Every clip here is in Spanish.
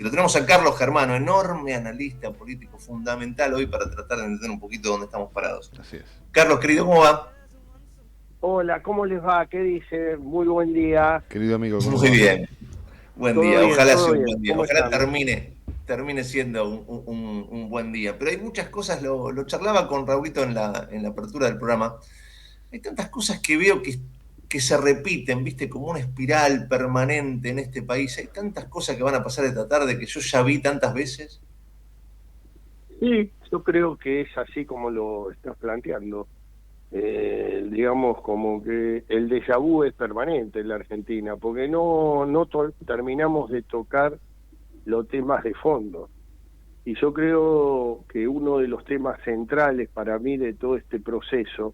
lo tenemos a Carlos Germano, enorme analista político fundamental hoy para tratar de entender un poquito dónde estamos parados. Así es. Carlos, querido, ¿cómo va? Hola, ¿cómo les va? ¿Qué dice? Muy buen día. Querido amigo, ¿cómo Muy va? bien, buen Todo día, bien, ojalá todo sea un bien. buen día, ¿Cómo ojalá están? termine siendo un buen día. Pero hay muchas cosas, lo charlaba con Raulito en la apertura del programa, hay tantas cosas que veo que se repiten, viste, como una espiral permanente en este país, hay tantas cosas que van a pasar esta tarde que yo ya vi tantas veces. Sí, yo creo que es así como lo estás planteando. Digamos como que el déjà vu es permanente en la Argentina, porque no terminamos de tocar los temas de fondo. Y yo creo que uno de los temas centrales para mí de todo este proceso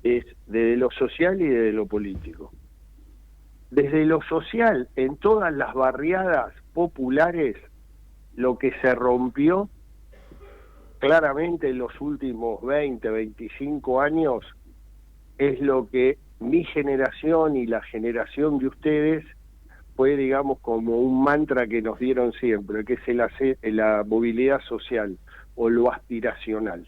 es desde lo social y desde lo político. Desde lo social, en todas las barriadas populares, lo que se rompió claramente en los últimos 20, 25 años es lo que mi generación y la generación de ustedes fue, digamos, como un mantra que nos dieron siempre, que es la movilidad social o lo aspiracional.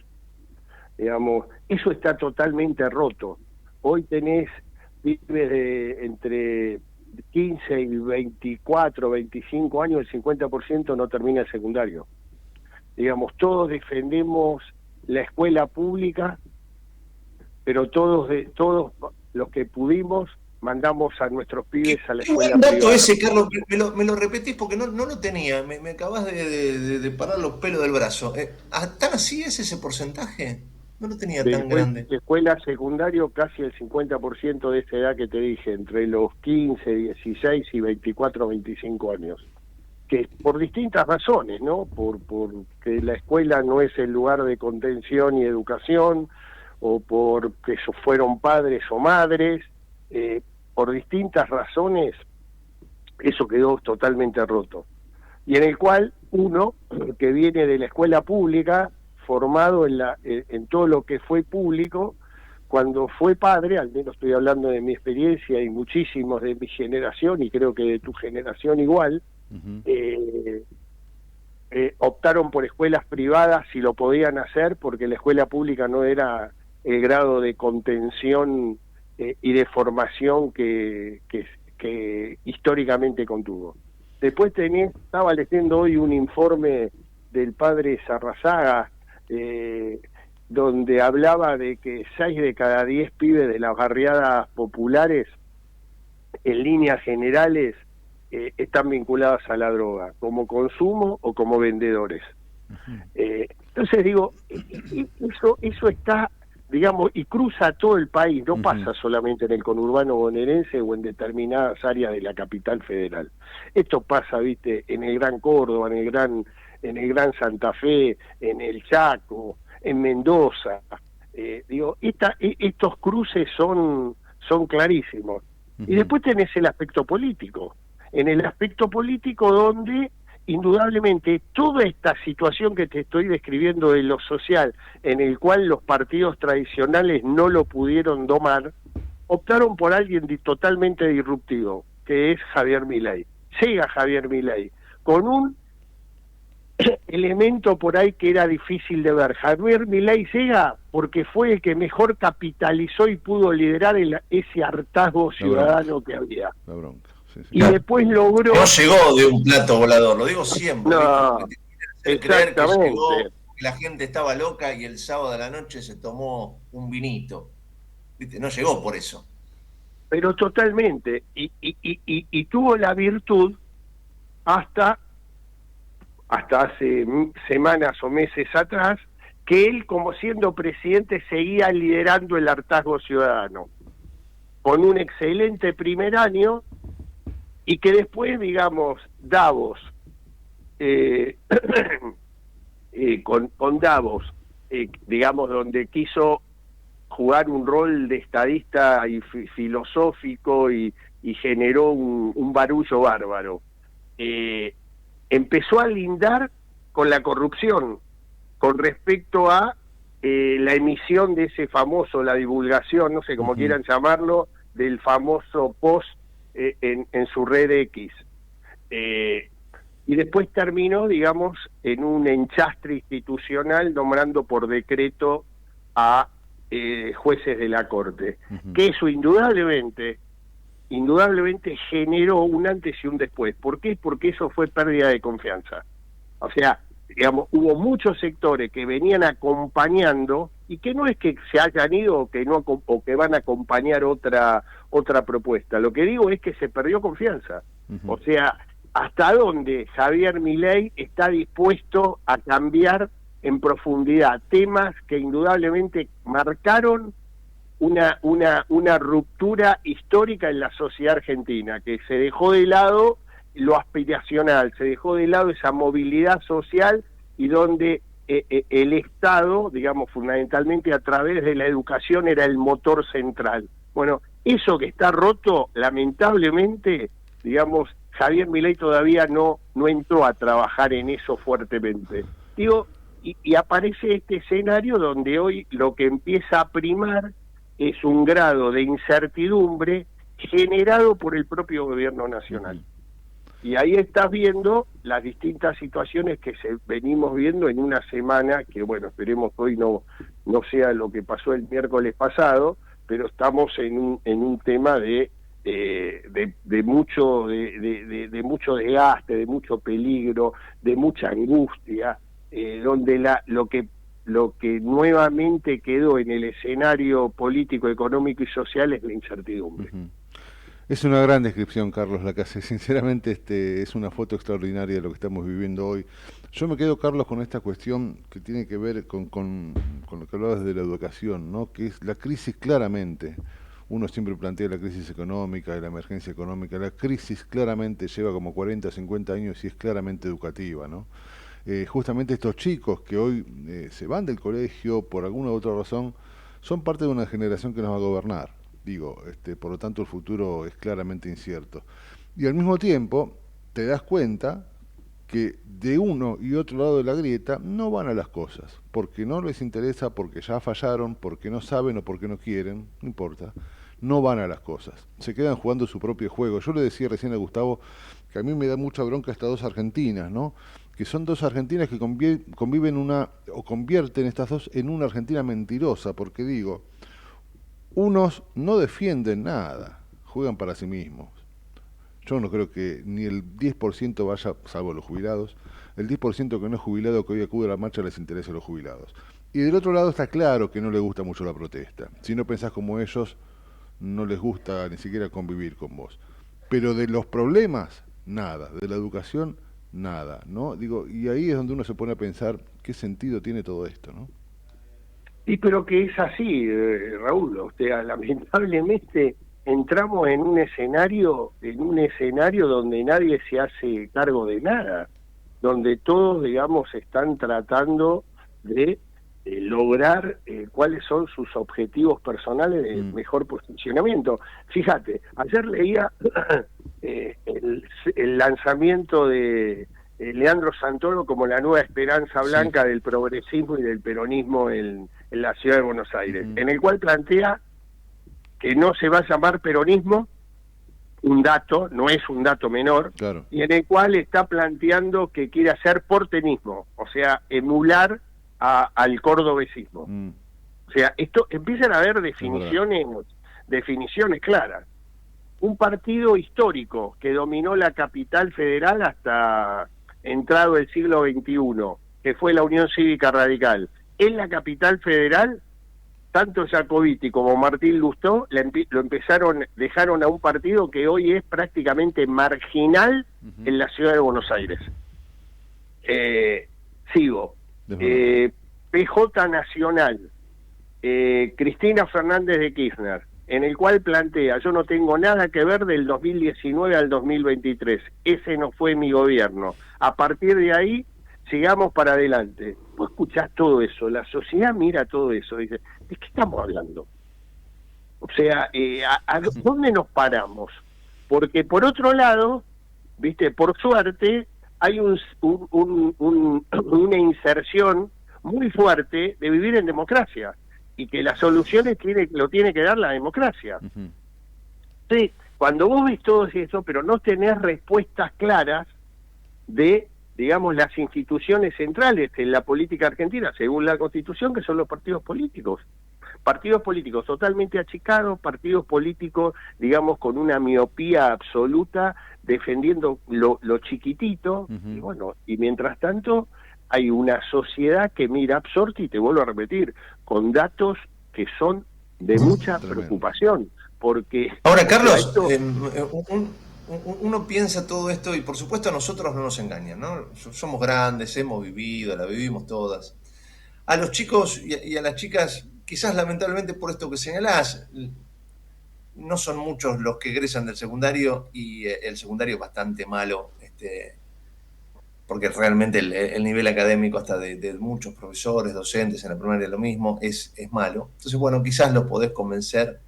Digamos, eso está totalmente roto. Hoy tenés pibes de entre 15 y 24, 25 años, el 50% no termina el secundario. Digamos, todos defendemos la escuela pública, pero todos los que pudimos mandamos a nuestros pibes a la Qué escuela buen dato privada. ese, Carlos, me lo repetís porque no lo tenía, me acabas de parar los pelos del brazo. ¿Tan así es ese porcentaje? No lo tenía tan grande. De escuela secundario, casi el 50% de esa edad que te dije, entre los 15, 16 y 24, 25 años. Que por distintas razones, ¿no? Porque la escuela no es el lugar de contención y educación, o porque fueron padres o madres, por distintas razones, eso quedó totalmente roto. Y en el cual uno, que viene de la escuela pública, formado en todo lo que fue público, cuando fue padre, al menos estoy hablando de mi experiencia y muchísimos de mi generación, y creo que de tu generación igual, optaron por escuelas privadas si lo podían hacer, porque la escuela pública no era el grado de contención y de formación que históricamente contuvo. Después estaba leyendo hoy un informe del padre Sarrazaga, donde hablaba de que 6 de cada 10 pibes de las barriadas populares, en líneas generales, están vinculadas a la droga, como consumo o como vendedores. Entonces digo, eso está, digamos, y cruza todo el país, no pasa solamente en el conurbano bonaerense o en determinadas áreas de la capital federal. Esto pasa, viste, en el Gran Córdoba, en el Gran Santa Fe, en el Chaco, en Mendoza. Estos cruces son clarísimos. Y después tenés el aspecto político. En el aspecto político donde indudablemente toda esta situación que te estoy describiendo de lo social, en el cual los partidos tradicionales no lo pudieron domar, optaron por alguien totalmente disruptivo, que es Javier Milei. Llega Javier Milei con un elemento por ahí que era difícil de ver. Javier Milei llega porque fue el que mejor capitalizó y pudo liderar ese hartazgo ciudadano que había. La bronca. Sí. Y después logró... No llegó de un plato volador, lo digo siempre, no, ¿viste? Porque te creer que llegó, que la gente estaba loca y el sábado de la noche se tomó un vinito. ¿Viste? No llegó por eso. Pero totalmente. Y tuvo la virtud hasta hace semanas o meses atrás, que él, como siendo presidente, seguía liderando el hartazgo ciudadano, con un excelente primer año, y que después, digamos, Davos, con Davos, digamos, donde quiso jugar un rol de estadista y filosófico y generó un barullo bárbaro, empezó a lindar con la corrupción con respecto a la emisión de ese famoso, la divulgación, no sé cómo quieran llamarlo, del famoso post en su red X. y después terminó, digamos, en un enchastre institucional nombrando por decreto a jueces de la Corte. Que eso indudablemente generó un antes y un después. ¿Por qué? Porque eso fue pérdida de confianza. O sea, digamos, hubo muchos sectores que venían acompañando, y que no es que se hayan ido o que no, o que van a acompañar otra propuesta. Lo que digo es que se perdió confianza. O sea, hasta dónde Javier Milei está dispuesto a cambiar en profundidad temas que indudablemente marcaron una ruptura histórica en la sociedad argentina, que se dejó de lado lo aspiracional, se dejó de lado esa movilidad social, y donde el Estado, digamos, fundamentalmente a través de la educación, era el motor central. Bueno, eso que está roto, lamentablemente, digamos, Javier Milei todavía no entró a trabajar en eso fuertemente. Digo, y aparece este escenario donde hoy lo que empieza a primar es un grado de incertidumbre generado por el propio gobierno nacional. Y ahí estás viendo las distintas situaciones que venimos viendo en una semana, que bueno, esperemos que hoy no sea lo que pasó el miércoles pasado, pero estamos en un tema de mucho desgaste, de mucho peligro, de mucha angustia, donde lo que nuevamente quedó en el escenario político, económico y social es la incertidumbre. Es una gran descripción, Carlos, la que hace. Sinceramente, es una foto extraordinaria de lo que estamos viviendo hoy. Yo me quedo, Carlos, con esta cuestión que tiene que ver con lo que hablabas de la educación, ¿no? Que es la crisis claramente. Uno siempre plantea la crisis económica, la emergencia económica. La crisis claramente lleva como 40, 50 años y es claramente educativa, ¿no? Justamente estos chicos que hoy se van del colegio por alguna u otra razón, son parte de una generación que nos va a gobernar. Digo, por lo tanto el futuro es claramente incierto. Y al mismo tiempo te das cuenta que de uno y otro lado de la grieta no van a las cosas, porque no les interesa, porque ya fallaron, porque no saben o porque no quieren, no importa, no van a las cosas, se quedan jugando su propio juego. Yo le decía recién a Gustavo que a mí me da mucha bronca estas dos Argentinas, ¿no? Que son dos Argentinas que convierten estas dos en una Argentina mentirosa, porque digo, unos no defienden nada, juegan para sí mismos. Yo no creo que ni el 10% vaya, salvo los jubilados, el 10% que no es jubilado que hoy acude a la marcha les interesa a los jubilados. Y del otro lado está claro que no les gusta mucho la protesta. Si no pensás como ellos, no les gusta ni siquiera convivir con vos. Pero de los problemas, nada. De la educación, nada, ¿no? Digo, y ahí es donde uno se pone a pensar qué sentido tiene todo esto, ¿no? Sí, pero que es así, Raúl. O sea, lamentablemente entramos en un escenario donde nadie se hace cargo de nada, donde todos, digamos, están tratando de lograr cuáles son sus objetivos personales de mejor posicionamiento. Fíjate, ayer leía el lanzamiento de Leandro Santoro como la nueva esperanza blanca del progresismo y del peronismo en la ciudad de Buenos Aires, en el cual plantea que no se va a llamar peronismo, un dato, no es un dato menor, claro. Y en el cual está planteando que quiere hacer porteñismo, o sea, emular al cordobesismo. O sea, esto empiezan a haber definiciones claras. Un partido histórico que dominó la capital federal hasta entrado el siglo XXI, que fue la Unión Cívica Radical, en la capital federal, tanto Jacobiti como Martín Lustó dejaron a un partido que hoy es prácticamente marginal en la ciudad de Buenos Aires. Sigo. PJ Nacional, Cristina Fernández de Kirchner, en el cual plantea, yo no tengo nada que ver del 2019 al 2023, ese no fue mi gobierno, a partir de ahí sigamos para adelante. Vos escuchás todo eso, la sociedad mira todo eso, dice, ¿de qué estamos hablando? O sea, ¿a dónde nos paramos? Porque por otro lado, viste, por suerte, hay una inserción muy fuerte de vivir en democracia, y que las soluciones lo tiene que dar la democracia. Sí, cuando vos ves todo eso, pero no tenés respuestas claras, de, digamos, las instituciones centrales en la política argentina, según la Constitución, que son los partidos políticos. Partidos políticos totalmente achicados, partidos políticos, digamos, con una miopía absoluta, defendiendo lo chiquitito, y bueno, y mientras tanto hay una sociedad que mira absorta, y te vuelvo a repetir, con datos que son de mucha preocupación, porque... Ahora, Carlos, esto... uno piensa todo esto, y por supuesto a nosotros no nos engañan, ¿no? Somos grandes, hemos vivido, la vivimos todas. A los chicos y a las chicas, quizás lamentablemente por esto que señalás, no son muchos los que egresan del secundario, y el secundario es bastante malo, porque realmente el nivel académico hasta de muchos profesores, docentes en la primaria lo mismo, es malo. Entonces, bueno, quizás lo podés convencer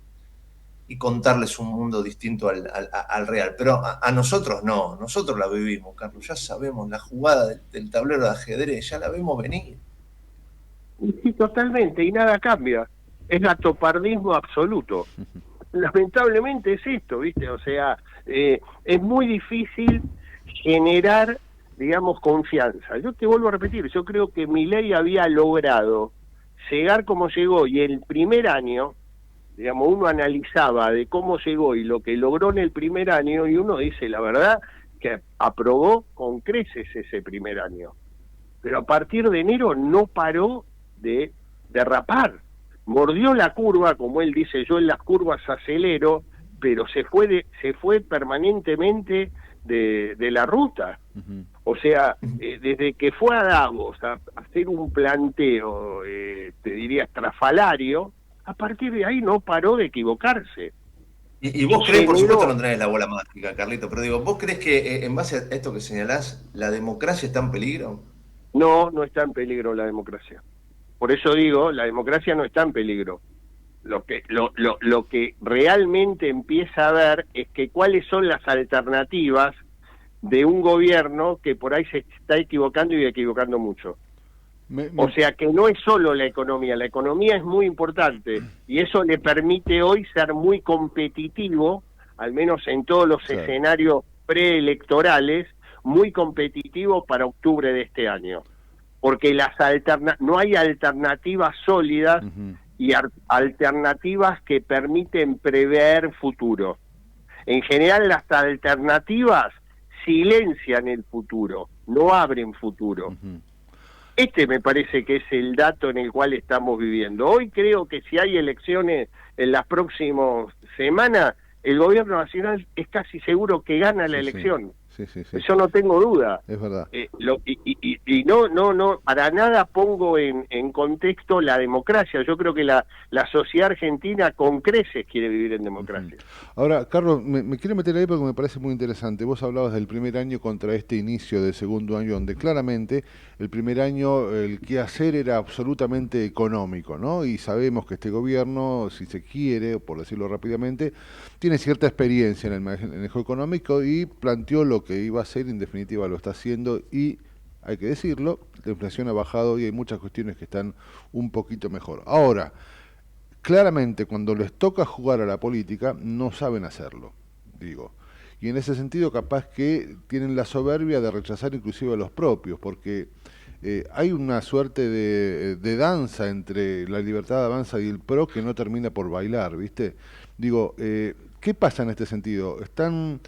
y contarles un mundo distinto al real. Pero a nosotros no, nosotros la vivimos, Carlos, ya sabemos la jugada del tablero de ajedrez, ya la vemos venir. Sí, totalmente, y nada cambia. Es gatopardismo absoluto. Lamentablemente es esto, ¿viste? O sea, es muy difícil generar, digamos, confianza. Yo te vuelvo a repetir, yo creo que Milei había logrado llegar como llegó, y el primer año, digamos, uno analizaba de cómo llegó y lo que logró en el primer año, y uno dice, la verdad, que aprobó con creces ese primer año. Pero a partir de enero no paró de derrapar. Mordió la curva, como él dice, yo en las curvas acelero, pero se fue permanentemente de la ruta. O sea, desde que fue a Davos a hacer un planteo, te diría, estrafalario, a partir de ahí no paró de equivocarse. Y vos crees, por supuesto no tenés la bola mágica, Carlito, pero digo, ¿vos crees que en base a esto que señalás, la democracia está en peligro? No, no está en peligro la democracia. Por eso digo, la democracia no está en peligro. Lo que realmente empieza a ver es que cuáles son las alternativas de un gobierno que por ahí se está equivocando, y equivocando mucho. O sea que no es solo la economía es muy importante, y eso le permite hoy ser muy competitivo, al menos en todos los escenarios preelectorales, muy competitivo para octubre de este año. Porque no hay alternativas sólidas y alternativas que permiten prever futuro. En general las alternativas silencian el futuro, no abren futuro. Este me parece que es el dato en el cual estamos viviendo. Hoy creo que si hay elecciones en las próximas semanas, el gobierno nacional es casi seguro que gana la elección. Sí. Eso no tengo duda. Es verdad. Y no, para nada pongo en contexto la democracia. Yo creo que la sociedad argentina con creces quiere vivir en democracia. Ahora, Carlos, me quiero meter ahí porque me parece muy interesante. Vos hablabas del primer año contra este inicio del segundo año, donde claramente el primer año el quehacer era absolutamente económico, ¿no? Y sabemos que este gobierno, si se quiere, por decirlo rápidamente, tiene cierta experiencia en el manejo económico y planteó lo que iba a hacer, en definitiva lo está haciendo, y hay que decirlo, la inflación ha bajado y hay muchas cuestiones que están un poquito mejor. Ahora, claramente cuando les toca jugar a la política no saben hacerlo, digo, y en ese sentido capaz que tienen la soberbia de rechazar inclusive a los propios, porque hay una suerte de danza entre la Libertad Avanza y el PRO que no termina por bailar, ¿viste? Digo, ¿qué pasa en este sentido? Están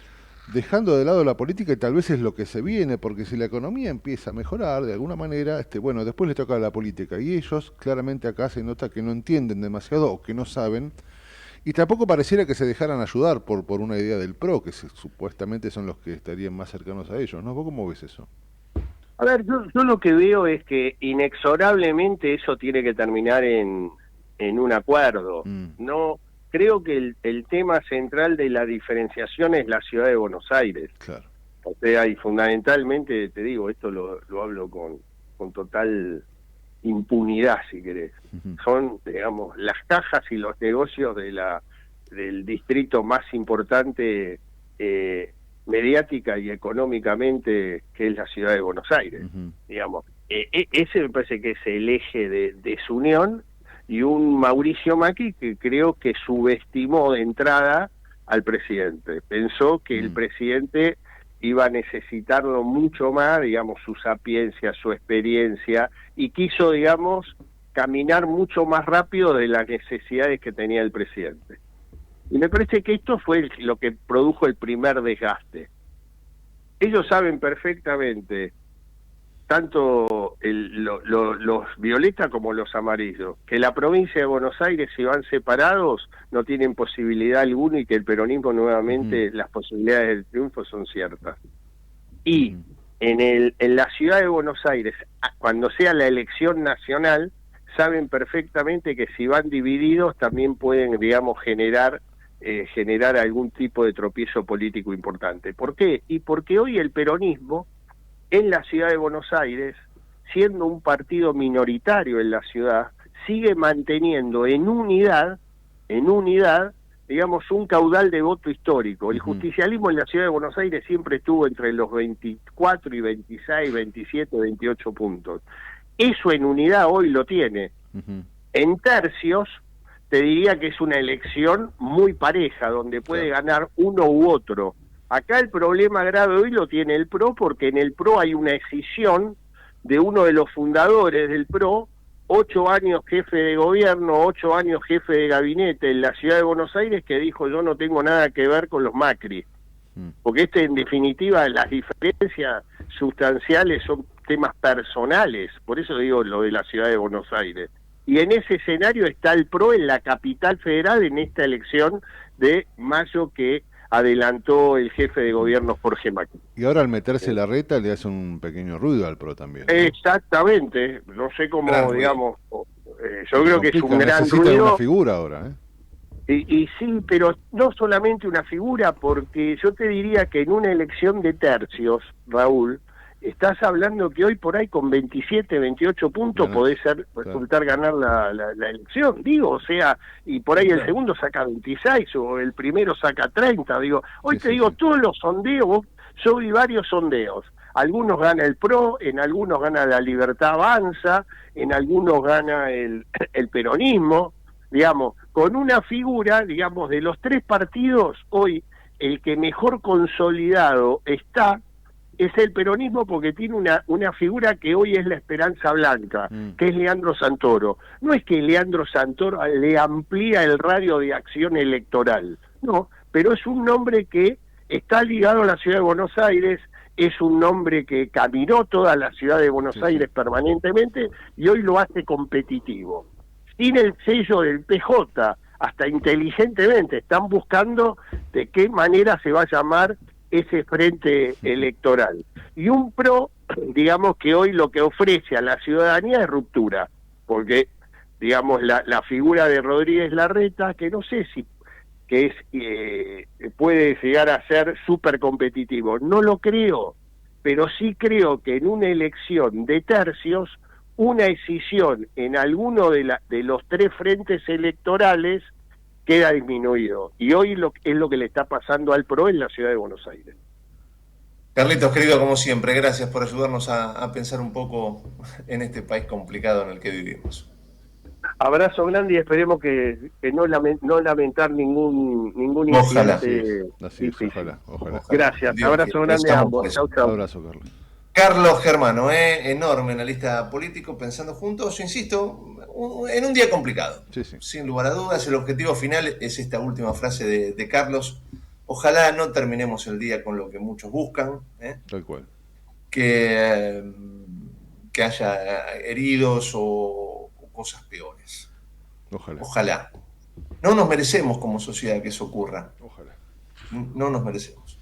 dejando de lado la política, y tal vez es lo que se viene, porque si la economía empieza a mejorar de alguna manera, bueno, después les toca a la política, y ellos claramente acá se nota que no entienden demasiado o que no saben, y tampoco pareciera que se dejaran ayudar por una idea del PRO, que supuestamente son los que estarían más cercanos a ellos, ¿no? ¿Vos cómo ves eso? A ver, yo lo que veo es que inexorablemente eso tiene que terminar en un acuerdo. No, creo que el tema central de la diferenciación es la ciudad de Buenos Aires. Claro. O sea, y fundamentalmente, te digo, esto lo hablo con total impunidad, si querés. Son, digamos, las cajas y los negocios del distrito más importante mediática y económicamente, que es la ciudad de Buenos Aires. Digamos, ese me parece que es el eje de desunión, y un Mauricio Macri que creo que subestimó de entrada al presidente. Pensó que el presidente iba a necesitarlo mucho más, digamos, su sapiencia, su experiencia, y quiso, digamos, caminar mucho más rápido de las necesidades que tenía el presidente. Y me parece que esto fue lo que produjo el primer desgaste. Ellos saben perfectamente, tanto los violetas como los amarillos, que la provincia de Buenos Aires, si van separados, no tienen posibilidad alguna y que el peronismo nuevamente, las posibilidades del triunfo son ciertas. Y en la ciudad de Buenos Aires, cuando sea la elección nacional, saben perfectamente que si van divididos también pueden, digamos, generar algún tipo de tropiezo político importante. ¿Por qué? Y porque hoy el peronismo en la ciudad de Buenos Aires, siendo un partido minoritario en la ciudad, sigue manteniendo en unidad, digamos, un caudal de voto histórico. El justicialismo en la ciudad de Buenos Aires siempre estuvo entre los 24 y 26, 27, 28 puntos. Eso en unidad hoy lo tiene. En tercios, te diría que es una elección muy pareja, donde puede ganar uno u otro. Acá el problema grave hoy lo tiene el PRO, porque en el PRO hay una escisión de uno de los fundadores del PRO, 8 años jefe de gobierno, 8 años jefe de gabinete en la ciudad de Buenos Aires, que dijo: yo no tengo nada que ver con los Macri. Porque en definitiva, las diferencias sustanciales son temas personales, por eso digo lo de la ciudad de Buenos Aires. Y en ese escenario está el PRO en la capital federal en esta elección de mayo que adelantó el jefe de gobierno Jorge Macri. Y ahora al meterse la reta le hace un pequeño ruido al PRO también, ¿no? Exactamente, no sé cómo, digamos, yo creo que es un gran necesita ruido. Una figura ahora, Y sí, pero no solamente una figura, porque yo te diría que en una elección de tercios, Raúl, estás hablando que hoy por ahí con 27, 28 puntos podés resultar ganar la elección, digo, o sea, y por ahí el segundo saca 26 o el primero saca 30, digo, hoy te digo, todos los sondeos, yo vi varios sondeos, algunos gana el PRO, en algunos gana la Libertad Avanza, en algunos gana el peronismo, digamos, con una figura, digamos, de los tres partidos, hoy el que mejor consolidado está es el peronismo, porque tiene una figura que hoy es la esperanza blanca, que es Leandro Santoro. No es que Leandro Santoro le amplía el radio de acción electoral, no, pero es un nombre que está ligado a la ciudad de Buenos Aires, es un nombre que caminó toda la ciudad de Buenos Aires permanentemente y hoy lo hace competitivo. Sin el sello del PJ, hasta inteligentemente están buscando de qué manera se va a llamar ese frente electoral. Y un PRO, digamos, que hoy lo que ofrece a la ciudadanía es ruptura, porque, digamos, la figura de Rodríguez Larreta, que no sé si que puede llegar a ser súper competitivo, no lo creo, pero sí creo que en una elección de tercios, una escisión en alguno de los tres frentes electorales queda disminuido. Y hoy es lo que le está pasando al PRO en la ciudad de Buenos Aires. Carlitos, querido, como siempre, gracias por ayudarnos a pensar un poco en este país complicado en el que vivimos. Abrazo grande y esperemos que no lamentar ningún incidente. Así es, ojalá. Gracias, Dios, abrazo grande a ambos. Chau, chau. Abrazo, Carlos. Carlos Germano, enorme analista político, pensando juntos, yo insisto, en un día complicado. Sí. Sin lugar a dudas, el objetivo final es esta última frase de Carlos. Ojalá no terminemos el día con lo que muchos buscan. Tal cual. Que haya heridos o cosas peores. Ojalá. No nos merecemos como sociedad que eso ocurra. Ojalá. No nos merecemos.